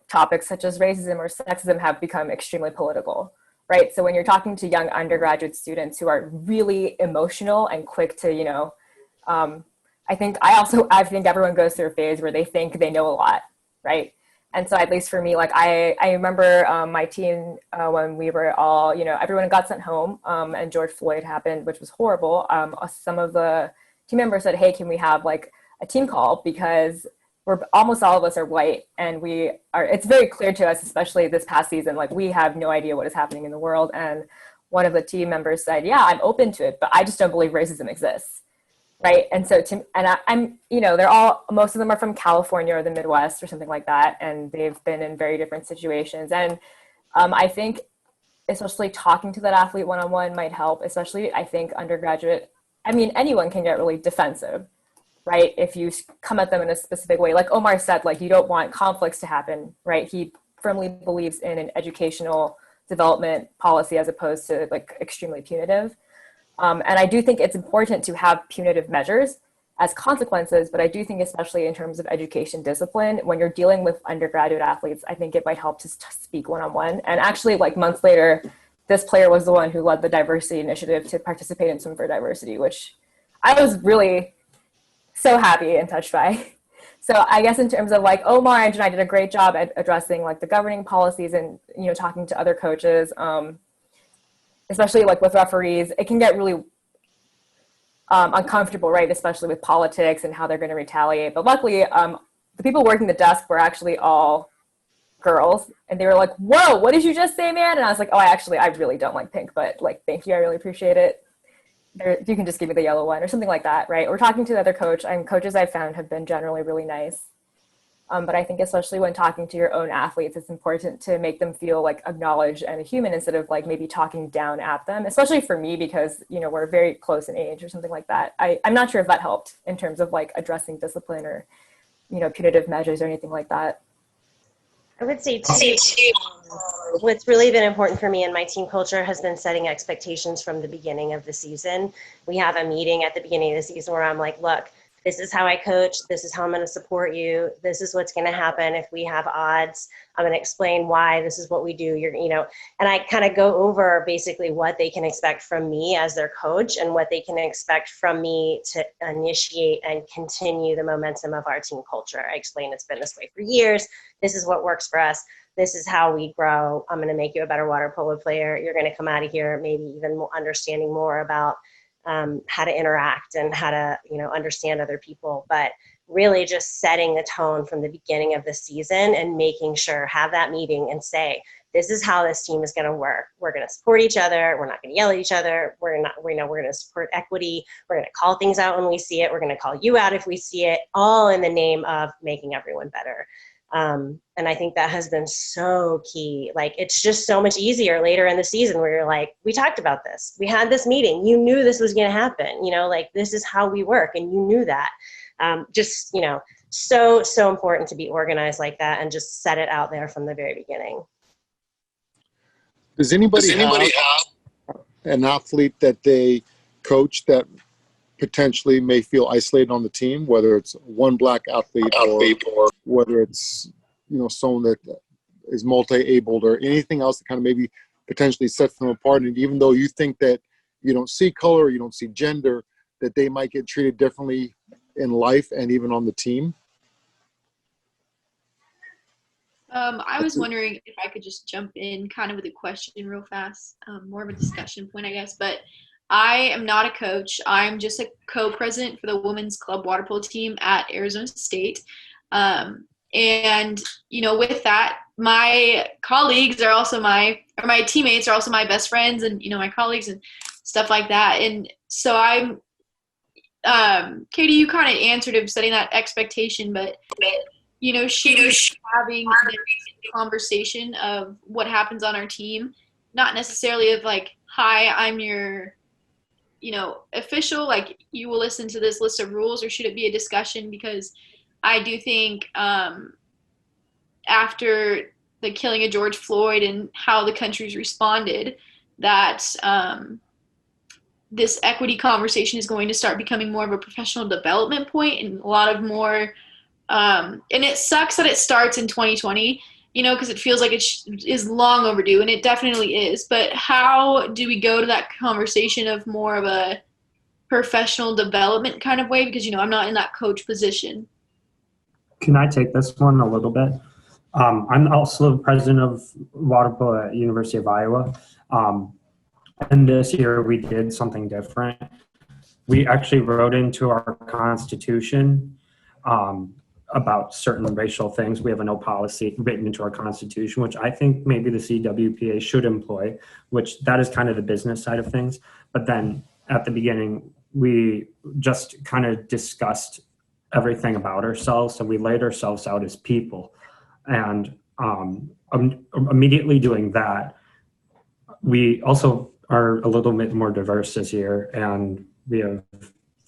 topics such as racism or sexism have become extremely political, right? So when you're talking to young undergraduate students who are really emotional and quick to, I think everyone goes through a phase where they think they know a lot, right? And so at least for me, like I remember my team when we were all, everyone got sent home and George Floyd happened, which was horrible. Some of the team members said, hey, can we have like a team call? Because almost all of us are white and it's very clear to us, especially this past season, like we have no idea what is happening in the world. And one of the team members said, yeah, I'm open to it, but I just don't believe racism exists. Right. And so, I'm, most of them are from California or the Midwest or something like that. And they've been in very different situations. And I think especially talking to that athlete one-on-one might help, especially I think undergraduate, anyone can get really defensive, right? If you come at them in a specific way, like Omar said, like you don't want conflicts to happen, right? He firmly believes in an educational development policy as opposed to like extremely punitive. And I do think it's important to have punitive measures as consequences, but I do think especially in terms of education discipline, when you're dealing with undergraduate athletes, I think it might help to speak one-on-one. And actually like months later, this player was the one who led the diversity initiative to participate in Swim for Diversity, which I was really so happy and touched by. So I guess in terms of like Omar and I did a great job at addressing like the governing policies and, talking to other coaches, especially like with referees, it can get really uncomfortable, right? Especially with politics and how they're going to retaliate. But luckily, the people working the desk were actually all girls, and they were like, "Whoa, what did you just say, man?" And I was like, "Oh, I really don't like pink, but like, thank you, I really appreciate it. If you can just give me the yellow one or something like that, right?" Or talking to the other coach, and coaches I've found have been generally really nice. But I think especially when talking to your own athletes, it's important to make them feel like acknowledged and a human instead of like maybe talking down at them, especially for me, because, you know, we're very close in age or something like that. I'm not sure if that helped in terms of like addressing discipline or, you know, punitive measures or anything like that. I would say too, what's really been important for me in my team culture has been setting expectations from the beginning of the season. We have a meeting at the beginning of the season where I'm like, look, this is how I coach. This is how I'm going to support you. This is what's going to happen if we have odds. I'm going to explain why. This is what we do. And I kind of go over basically what they can expect from me as their coach and what they can expect from me to initiate and continue the momentum of our team culture. I explain it's been this way for years. This is what works for us. This is how we grow. I'm going to make you a better water polo player. You're going to come out of here maybe even more understanding more about how to interact and how to, understand other people, but really just setting the tone from the beginning of the season and making sure, have that meeting and say, this is how this team is going to work. We're going to support each other. We're not going to yell at each other. We're going to support equity. We're going to call things out when we see it. We're going to call you out if we see it, all in the name of making everyone better. And I think that has been so key. Like, it's just so much easier later in the season where you're like, we talked about this. We had this meeting. You knew this was going to happen. Like, this is how we work. And you knew that. So important to be organized like that and just set it out there from the very beginning. Does anybody have an athlete that they coach that potentially may feel isolated on the team, whether it's one black athlete or whether it's, someone that is multi-abled or anything else that kind of maybe potentially sets them apart? And even though you think that you don't see color, you don't see gender, that they might get treated differently in life and even on the team? I was wondering if I could just jump in kind of with a question real fast, more of a discussion point, I guess. But I am not a coach. I'm just a co-president for the women's club water polo team at Arizona State. And, with that, my colleagues are also my teammates are also my best friends and, my colleagues and stuff like that. And so I'm, Katie, you kind of answered of setting that expectation, but she's having a conversation of what happens on our team, not necessarily of like, hi, I'm your, official, like you will listen to this list of rules, or should it be a discussion? Because I do think after the killing of George Floyd and how the country's responded, that this equity conversation is going to start becoming more of a professional development point and a lot of more and it sucks that it starts in 2020, because it feels like it is long overdue, and it definitely is. But how do we go to that conversation of more of a professional development kind of way? Because, I'm not in that coach position. Can I take this one a little bit? I'm also president of water polo at University of Iowa. And this year we did something different. We actually wrote into our constitution about certain racial things. We have a no policy written into our constitution, which I think maybe the CWPA should employ, which that is kind of the business side of things. But then at the beginning, we just kind of discussed everything about ourselves. So we laid ourselves out as people. And immediately doing that, we also are a little bit more diverse this year. And we have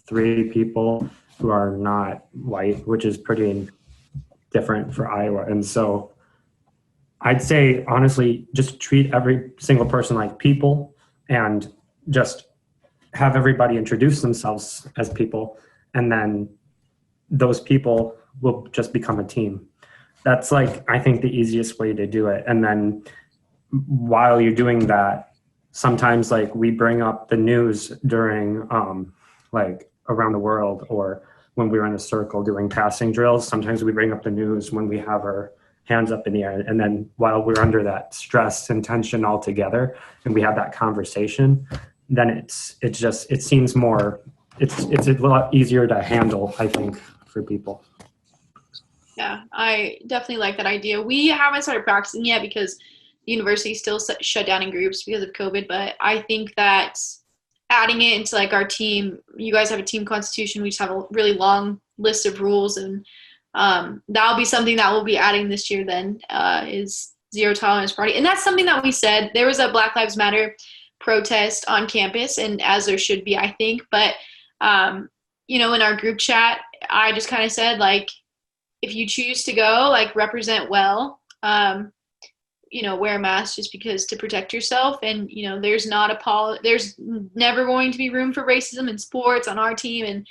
3 people who are not white, which is pretty different for Iowa. And so I'd say, honestly, just treat every single person like people and just have everybody introduce themselves as people. And then those people will just become a team. That's like, I think, the easiest way to do it. And then while you're doing that, sometimes like we bring up the news during like around the world, or when we were in a circle doing passing drills, sometimes we bring up the news when we have our hands up in the air. And then while we're under that stress and tension all together and we have that conversation, then it seems more it's a lot easier to handle, I think, for people. Yeah, I definitely like that idea. We haven't started practicing yet because the university still shut down in groups because of COVID. But I think that adding it into like our team, you guys have a team constitution. We just have a really long list of rules, and that'll be something that we'll be adding this year. Then is zero tolerance party, and that's something that we said. There was a Black Lives Matter protest on campus, and as there should be, I think. But you know, in our group chat, I just kind of said like, if you choose to go, like represent well, you know, wear a mask just because to protect yourself. And, you know, there's never going to be room for racism in sports on our team, and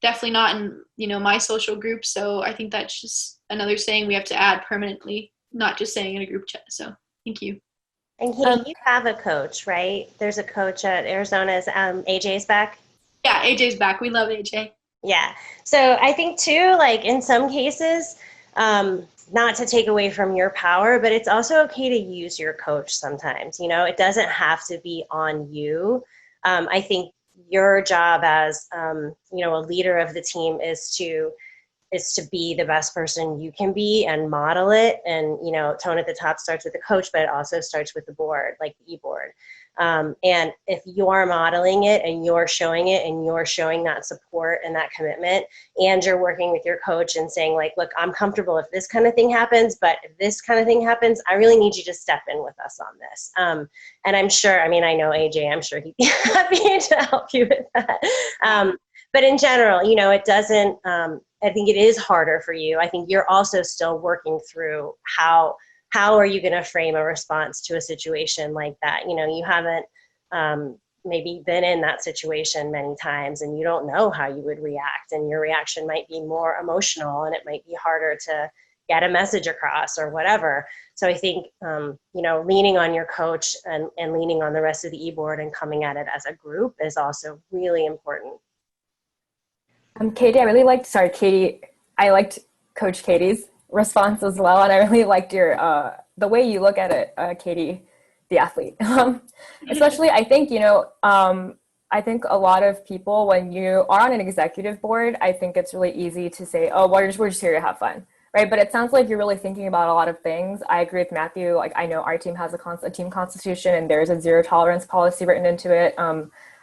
definitely not in, you know, my social group. So I think that's just another saying we have to add permanently, not just saying in a group chat. So thank you. And Katie, you have a coach, right? There's a coach at Arizona's, AJ's back. Yeah, AJ's back. We love AJ. Yeah. So I think too, like in some cases, not to take away from your power, but it's also okay to use your coach sometimes. You know, it doesn't have to be on you. I think your job as, you know, a leader of the team is to be the best person you can be and model it. And, you know, tone at the top starts with the coach, but it also starts with the board, like the e-board. And if you're modeling it and you're showing it and you're showing that support and that commitment, and you're working with your coach and saying like, look, I'm comfortable if this kind of thing happens, but if this kind of thing happens, I really need you to step in with us on this. And I'm sure, I mean, I know AJ, I'm sure he'd be happy to help you with that. But in general, you know, it doesn't, I think it is harder for you. I think you're also still working through how are you going to frame a response to a situation like that? You know, you haven't maybe been in that situation many times, and you don't know how you would react, and your reaction might be more emotional, and it might be harder to get a message across or whatever. So I think, you know, leaning on your coach and leaning on the rest of the e-board and coming at it as a group is also really important. Katie, I liked Coach Katie's response as well, and I really liked your the way you look at it, Katie, the athlete. Especially, I think, you know, I think a lot of people, when you are on an executive board, I think it's really easy to say, oh, we're just here to have fun, right? But it sounds like you're really thinking about a lot of things. I agree with Matthew. Like, I know our team has a team constitution, and there's a zero tolerance policy written into it.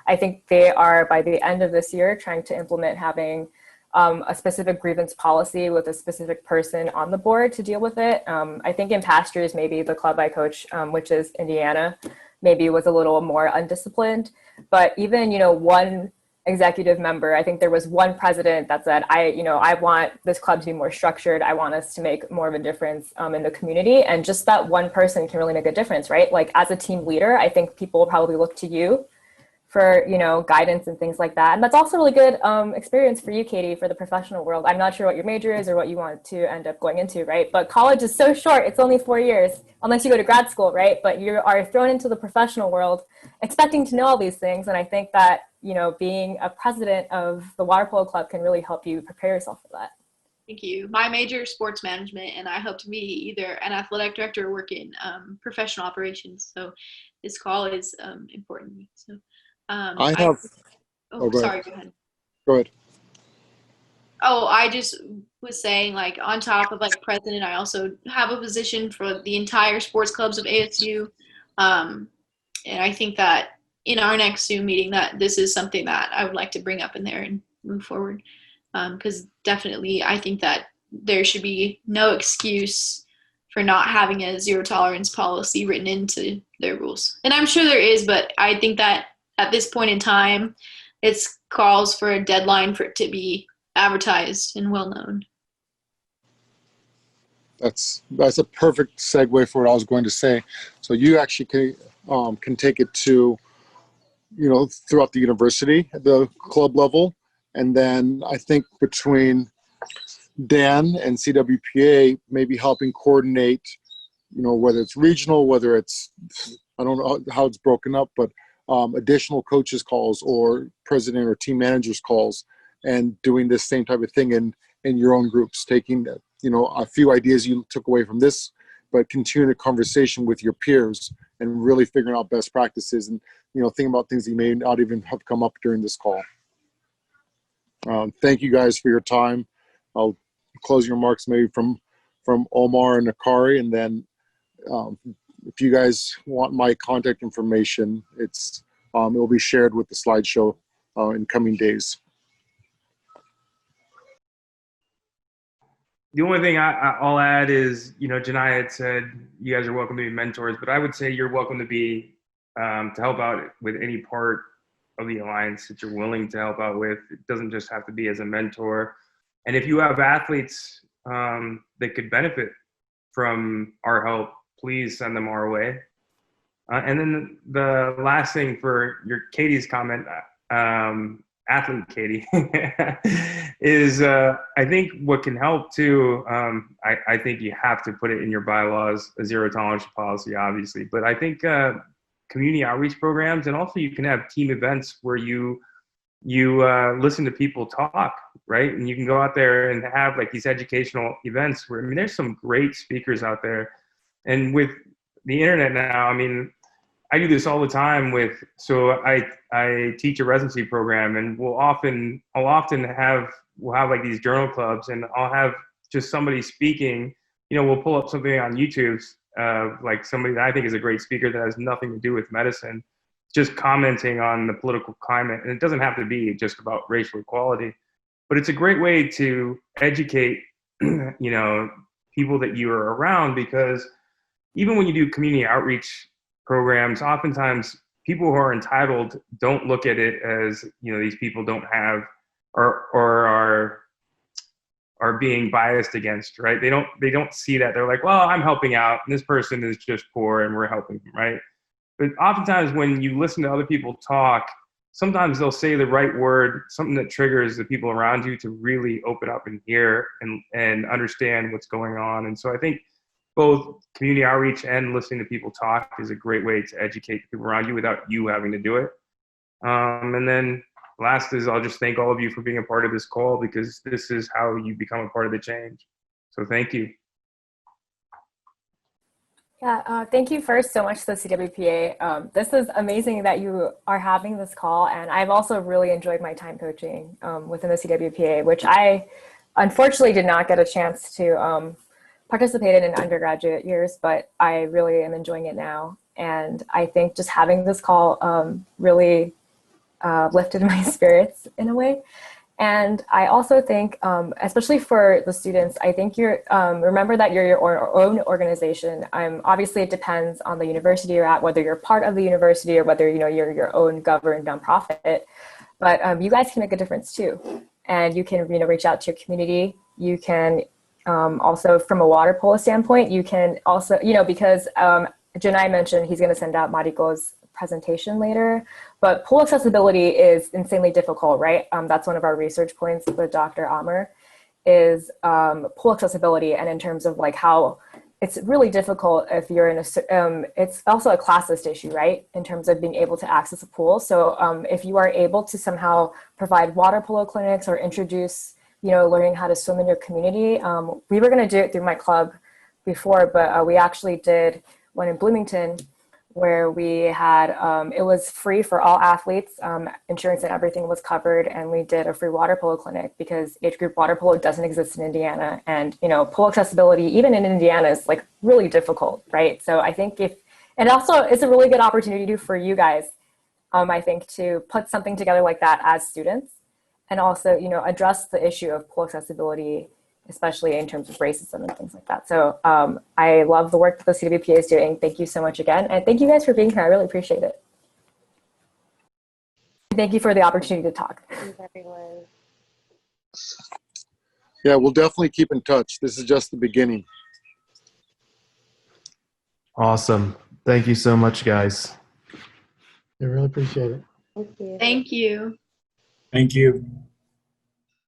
I think they are, by the end of this year, trying to implement having a specific grievance policy with a specific person on the board to deal with it. I think in past years, maybe the club I coach, which is Indiana, maybe was a little more undisciplined. But even, you know, one executive member, I think there was one president that said, I want this club to be more structured. I want us to make more of a difference in the community. And just that one person can really make a difference, right? Like, as a team leader, I think people will probably look to you for, you know, guidance and things like that. And that's also really good experience for you, Katie, for the professional world. I'm not sure what your major is or what you want to end up going into, right? But college is so short. It's only 4 years, unless you go to grad school, right? But you are thrown into the professional world expecting to know all these things. And I think that, you know, being a president of the water polo club can really help you prepare yourself for that. Thank you. My major is sports management, and I hope to be either an athletic director or work in professional operations. So this call is important to me. So I have. Sorry, go ahead. Go ahead. Oh, I just was saying, like, on top of like president, I also have a position for the entire sports clubs of ASU. And I think that in our next Zoom meeting, that this is something that I would like to bring up in there and move forward. Because definitely, I think that there should be no excuse for not having a zero tolerance policy written into their rules. And I'm sure there is, but I think that at this point in time, it calls for a deadline for it to be advertised and well known. That's a perfect segue for what I was going to say. So you actually can take it to, you know, throughout the university at the club level, and then I think between Dan and CWPA, maybe helping coordinate, you know, whether it's regional, whether it's, I don't know how it's broken up, but additional coaches calls or president or team managers calls, and doing this same type of thing in your own groups, taking, you know, a few ideas you took away from this, but continuing a conversation with your peers and really figuring out best practices and, you know, thinking about things that you may not even have come up during this call. Thank you guys for your time. I'll close your remarks maybe from Omar and Akari, and then if you guys want my contact information, it will be shared with the slideshow in coming days. The only thing I'll add is, Janai had said you guys are welcome to be mentors, but I would say you're welcome to be to help out with any part of the alliance that you're willing to help out with. It doesn't just have to be as a mentor. And if you have athletes that could benefit from our help, please send them our way. And then the last thing for Katie's comment, athlete Katie, is I think what can help too, I think you have to put it in your bylaws, a zero tolerance policy, obviously, but I think community outreach programs, and also you can have team events where you listen to people talk, right? And you can go out there and have like these educational events where, there's some great speakers out there. And with the internet now, I do this all the time so I teach a residency program, and we'll often have like these journal clubs, and I'll have just somebody speaking, we'll pull up something on YouTube, like somebody that I think is a great speaker that has nothing to do with medicine, just commenting on the political climate. And it doesn't have to be just about racial equality, but it's a great way to educate, people that you are around, because even when you do community outreach programs, oftentimes people who are entitled don't look at it as, these people don't have or are being biased against, right? They don't see that. They're like, well, I'm helping out, and this person is just poor and we're helping them, right? But oftentimes when you listen to other people talk, sometimes they'll say the right word, something that triggers the people around you to really open up and hear and understand what's going on. And so I think both community outreach and listening to people talk is a great way to educate the people around you without you having to do it. And then last is, I'll just thank all of you for being a part of this call, because this is how you become a part of the change. So thank you. Yeah, thank you first so much to the CWPA. This is amazing that you are having this call, and I've also really enjoyed my time coaching within the CWPA, which I unfortunately did not get a chance to participate in undergraduate years, but I really am enjoying it now. And I think just having this call really lifted my spirits in a way. And I also think, especially for the students, I think remember that you're your own organization. Obviously, it depends on the university you're at, whether you're part of the university or whether you're your own governed nonprofit. But you guys can make a difference too, and you can reach out to your community. You can also, from a water polo standpoint, you can also because Janai mentioned he's going to send out Mariko's presentation later, but pool accessibility is insanely difficult, right? That's one of our research points with Dr. Amr is pool accessibility, and in terms of like how it's really difficult if you're in it's also a classist issue, right? In terms of being able to access a pool. So if you are able to somehow provide water polo clinics or introduce, learning how to swim in your community. We were going to do it through my club before, but we actually did one in Bloomington, where we had, it was free for all athletes, insurance and everything was covered, and we did a free water polo clinic because age group water polo doesn't exist in Indiana, and pool accessibility, even in Indiana, is like really difficult, right? So I think and also it's a really good opportunity for you guys, I think, to put something together like that as students, and also, address the issue of pool accessibility, especially in terms of racism and things like that. So I love the work that the CWPA is doing. Thank you so much again. And thank you guys for being here. I really appreciate it. Thank you for the opportunity to talk. Thanks, everyone. Yeah, we'll definitely keep in touch. This is just the beginning. Awesome. Thank you so much, guys. I really appreciate it. Thank you. Thank you. Thank you.